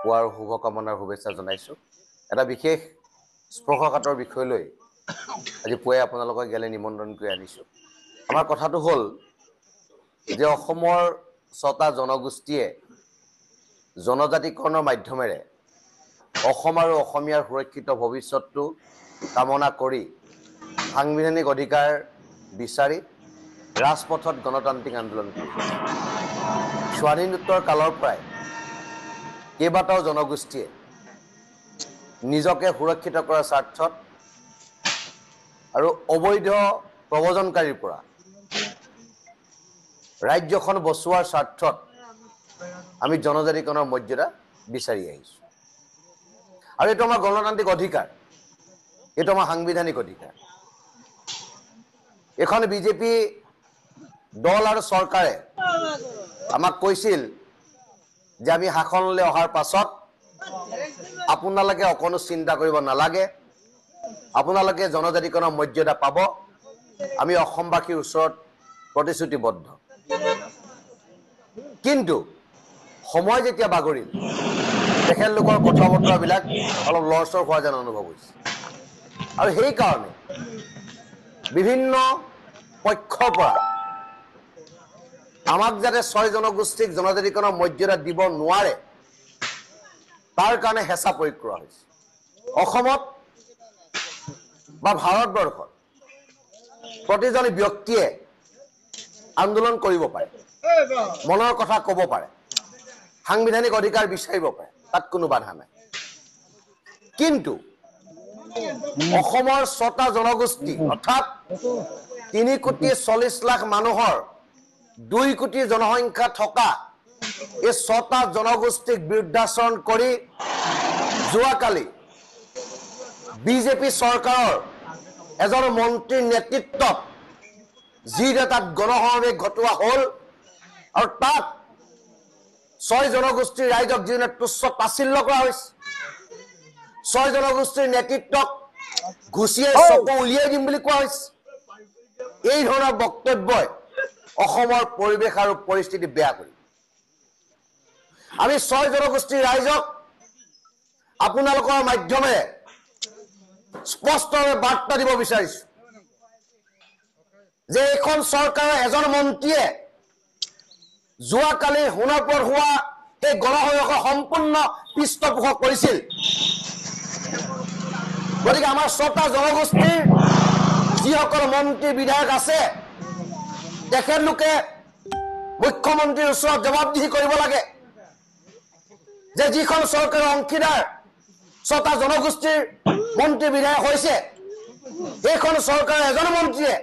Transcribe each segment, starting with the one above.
পুৱাৰ শুভকামনাৰ শুভেচ্ছা জনাইছোঁ। এটা বিশেষ স্পৰ্শকাতৰ বিষয় লৈ আজি পুৱাই আপোনালোকক ইয়ালৈ নিমন্ত্ৰণ কৰি আনিছোঁ। আমাৰ কথাটো হ'ল যে অসমৰ ৬টা জনগোষ্ঠীয়ে জনজাতিকৰণৰ মাধ্যমেৰে অসম আৰু অসমীয়াৰ সুৰক্ষিত ভৱিষ্যতটো কামনা কৰি সাংবিধানিক অধিকাৰ বিচাৰি ৰাজপথত গণতান্ত্ৰিক আন্দোলন কৰি আছে। স্বাধীনোত্তৰ কালৰ পৰাই কেইবাটাও জনগোষ্ঠীয়ে নিজকে সুৰক্ষিত কৰাৰ স্বাৰ্থত আৰু অবৈধ প্ৰব্ৰজনকাৰীৰ পৰা ৰাজ্যখন বচোৱাৰ স্বাৰ্থত আমি জনজাতিকৰণৰ মৰ্যাদা বিচাৰি আহিছোঁ। আৰু এইটো আমাৰ গণতান্ত্ৰিক অধিকাৰ, এইটো আমাৰ সাংবিধানিক অধিকাৰ। এখন বিজেপি দল আৰু চৰকাৰে আমাক কৈছিল যে আমি শাসনলৈ অহাৰ পাছত আপোনালোকে অকণো চিন্তা কৰিব নালাগে, আপোনালোকে জনজাতিকৰণৰ মৰ্যাদা পাব, আমি অসমবাসীৰ ওচৰত প্ৰতিশ্ৰুতিবদ্ধ। কিন্তু সময় যেতিয়া বাগৰিল, তেখেতলোকৰ কথা বতৰাবিলাক অলপ লৰচৰ হোৱা যেন অনুভৱ হৈছে। আৰু সেইকাৰণে বিভিন্ন পক্ষৰ পৰা আমাক যাতে ৬ জনগোষ্ঠীক জনজাতিকৰণৰ মৰ্যাদা দিব নোৱাৰে, তাৰ কাৰণে হেঁচা প্ৰয়োগ কৰা হৈছে। অসমত বা ভাৰতবৰ্ষত প্ৰতিজন ব্যক্তিয়ে আন্দোলন কৰিব পাৰে, মনৰ কথা ক'ব পাৰে, সাংবিধানিক অধিকাৰ বিচাৰিব পাৰে, তাত কোনো বাধা নাই। কিন্তু অসমৰ ৬টা জনগোষ্ঠী অৰ্থাৎ ৩,৪০,০০,০০০ মানুহৰ ২ কোটি জনসংখ্যা থকা এই ৬টা জনগোষ্ঠীক বিৰুদ্ধাচৰণ কৰি যোৱাকালি বিজেপি চৰকাৰৰ এজন মন্ত্ৰীৰ নেতৃত্বত যি তাত গণসমাৱেশ ঘটোৱা হ'ল আৰু তাত ৬ জনগোষ্ঠীৰ ৰাইজক যি তুচ্ছ তাচ্ছিল্য কৰা হৈছে, ৬ জনগোষ্ঠীৰ নেতৃত্বক ঘুচিয়াই চকু উলিয়াই দিম বুলি কোৱা হৈছে। এই ধৰণৰ বক্তব্যই অসমৰ পৰিৱেশ আৰু পৰিস্থিতি বেয়া কৰি। আমি ৬ জনগোষ্ঠীৰ ৰাইজক আপোনালোকৰ মাধ্যমেৰে স্পষ্টভাৱে বাৰ্তা দিব বিচাৰিছোঁ যে এইখন চৰকাৰৰ এজন মন্ত্ৰীয়ে যোৱাকালি সোণাপুৰত হোৱা এই গণসমাৱেশৰ সম্পূৰ্ণ পৃষ্ঠপোষক কৰিছিল। গতিকে আমাৰ ৬টা জনগোষ্ঠীৰ যিসকল মন্ত্ৰী বিধায়ক আছে, তেখেতলোকে মুখ্যমন্ত্ৰীৰ ওচৰত জবাবদিহি কৰিব লাগে যে যিখন চৰকাৰৰ অংশীদাৰ ৬টা জনগোষ্ঠীৰ মন্ত্ৰী বিধায়ক হৈছে, সেইখন চৰকাৰৰ এজন মন্ত্ৰীয়ে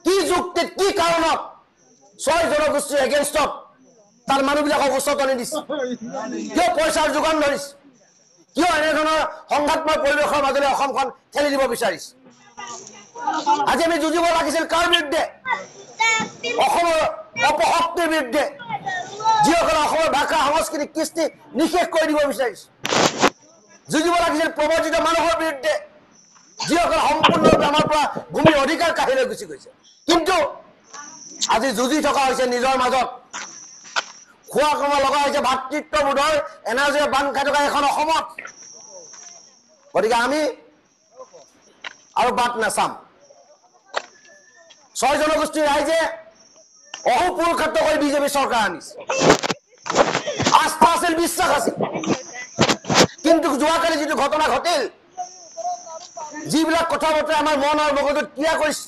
কি যুক্তিত, কি কাৰণত ৬ জনগোষ্ঠীৰ এগেইনষ্টত তাৰ মানুহবিলাকক উচতনি দিছে, কিয় পইচাৰ যোগান ধৰিছে, কিয় এনেধৰণৰ সংঘাতময় পৰিৱেশৰ মাজেৰে অসমখন ঠেলি দিব বিচাৰিছে। আজি আমি যুঁজিব লাগিছিল কাৰ বিৰুদ্ধে? অসমৰ অপশক্তিৰ বিৰুদ্ধে, যিসকলে অসমৰ ভাষা সংস্কৃতি কৃষ্টি নিশেষ কৰি দিব বিচাৰিছে। যুঁজিব লাগিছিল প্ৰব্ৰজিত মানুহৰ বিৰুদ্ধে, যিসকলে সম্পূৰ্ণৰূপে আমাৰ পৰা ভূমিৰ অধিকাৰ কাঢ়ি লৈ গুচি গৈছে। কিন্তু আজি যুঁজি থকা হৈছে নিজৰ মাজত, খোৱা কমা লগা হৈছে ভাতৃত্ববোধৰ এনাজীৰে বান্ধ খাই থকা এখন অসমত। গতিকে আমি আৰু বাট নাচাম। ৬ জনগোষ্ঠীৰ ৰাইজে অহোপুৰুষাৰ্থ কৰি বিজেপি চৰকাৰ আনিছে। আস্থা আছিল, বিশ্বাস আছিল, কিন্তু যোৱাকালি যিটো ঘটনা ঘটিল, যিবিলাক কথা বতৰা আমাৰ মন আৰু মগজুত ক্ৰিয়া কৰিছে,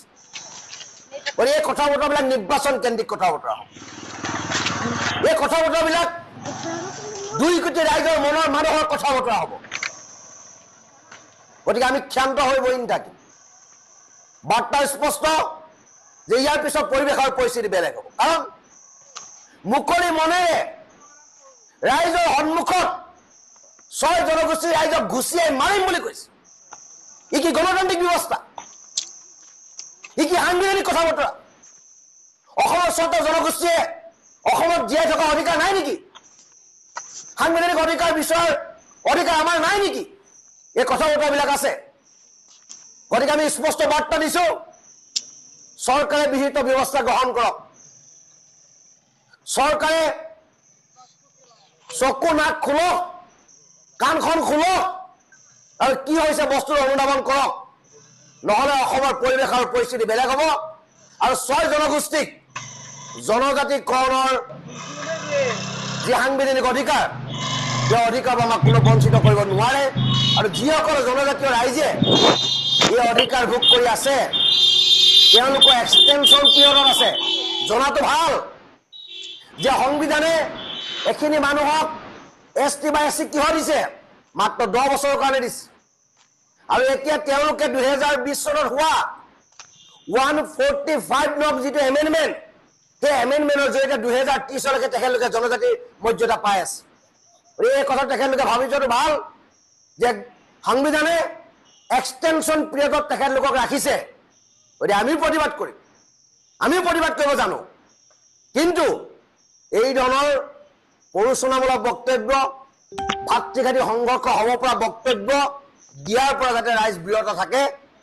এই কথা বতৰাবিলাক নিৰ্বাচন কেন্দ্ৰিক কথা বতৰা হ'ব। এই কথা বতৰাবিলাক ২ কোটি ৰাইজৰ মনৰ মানুহৰ কথা বতৰা হ'ব। গতিকে আমি ক্ষান্ত হৈ বহি নাথাকিম। বাৰ্তা স্পষ্ট যে ইয়াৰ পিছত পৰিৱেশ আৰু পৰিস্থিতি বেলেগ হ'ব। কাৰণ মুকলি মনেৰে ৰাইজৰ সন্মুখত ৬ জনগোষ্ঠীৰ ৰাইজক ঘুচিয়াই মাৰিম বুলি কৈছে। ই কি গণতান্ত্ৰিক ব্যৱস্থা? ই কি সাংবিধানিক কথা বতৰা? অসমৰ ৬টা জনগোষ্ঠীয়ে অসমত জীয়াই থকা অধিকাৰ নাই নেকি? সাংবিধানিক অধিকাৰ বিচৰাৰ অধিকাৰ আমাৰ নাই নেকি? এই কথা বতৰাবিলাক আছে। গতিকে আমি স্পষ্ট বাৰ্তা দিছো, চৰকাৰে বিহিত ব্যৱস্থা গ্ৰহণ কৰক। চৰকাৰে চকু নাক খোলক, কাণখন খোলক আৰু কি হৈছে বস্তুৰ অনুধাৱন কৰক, নহলে অসমৰ পৰিৱেশ আৰু পৰিস্থিতি বেলেগ হ'ব। আৰু 6 জনগোষ্ঠীক জনজাতিকৰণৰ যি সাংবিধানিক অধিকাৰ, সেই অধিকাৰ আমাক কোনো বঞ্চিত কৰিব নোৱাৰে। আৰু যিসকলে জনজাতীয় ৰাইজে এই অধিকাৰ ভোগ কৰি আছে তেওঁলোকৰ এক্সটেনশ্যন পিৰিয়ডত আছে। জনাটো ভাল যে সংবিধানে এইখিনি মানুহক ST বা SC কিয় দিছে, মাত্ৰ 10 বছৰৰ কাৰণে দিছে। আৰু এতিয়া তেওঁলোকে 2020 চনত হোৱা 145 নং যিটো এমেণ্ডমেণ্ট, সেই এমেণ্ডমেণ্টৰ জৰিয়তে 2030 চনলৈকে তেখেতলোকে জনজাতিৰ মৰ্যাদা পাই আছে। এই কথা তেখেতলোকে ভাবি যোৱাটো ভাল যে সংবিধানে এক্সটেনশ্যন পিৰিয়ডত তেখেতলোকক ৰাখিছে। গতিকে আমি প্ৰতিবাদ কৰিম, আমি প্ৰতিবাদ কৰিব জানো, কিন্তু এই ধৰণৰ প্ৰৰোচনামূলক বক্তব্য, ভাতৃঘাতী সংঘৰ্ষ হ'ব পৰা বক্তব্য দিয়াৰ পৰা যাতে ৰাইজ বিৰত থাকে,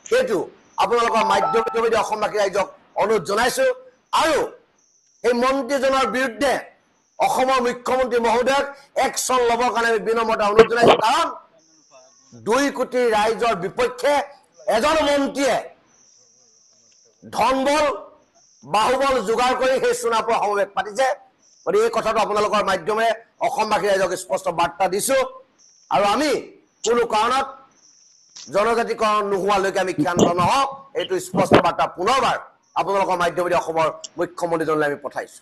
সেইটো আপোনালোকৰ মাধ্যমেদি অসমবাসী ৰাইজক অনুৰোধ জনাইছো। আৰু এই মন্ত্ৰীজনৰ বিৰুদ্ধে অসমৰ মুখ্যমন্ত্ৰী মহোদয়ক একশ্যন ল'বৰ কাৰণে আমি বিনম্ৰতা অনুৰোধ জনাইছো। কাৰণ 2 কোটি ৰাইজৰ বিপক্ষে এজন মন্ত্ৰীয়ে ধনবল বাহুবল যোগাৰ কৰি সেই সোণাপুৰ সমাৱেশ পাতিছে। গতিকে এই কথাটো আপোনালোকৰ মাধ্যমেৰে অসমবাসী ৰাইজক স্পষ্ট বাৰ্তা দিছো। আৰু আমি কোনো কাৰণত জনজাতিকৰণ নোহোৱালৈকে আমি ক্ষান্ত নহওঁ, এইটো স্পষ্ট বাৰ্তা পুনৰবাৰ আপোনালোকৰ মাধ্যমেদি অসমৰ মুখ্যমন্ত্ৰীজনলৈ আমি পঠাইছো।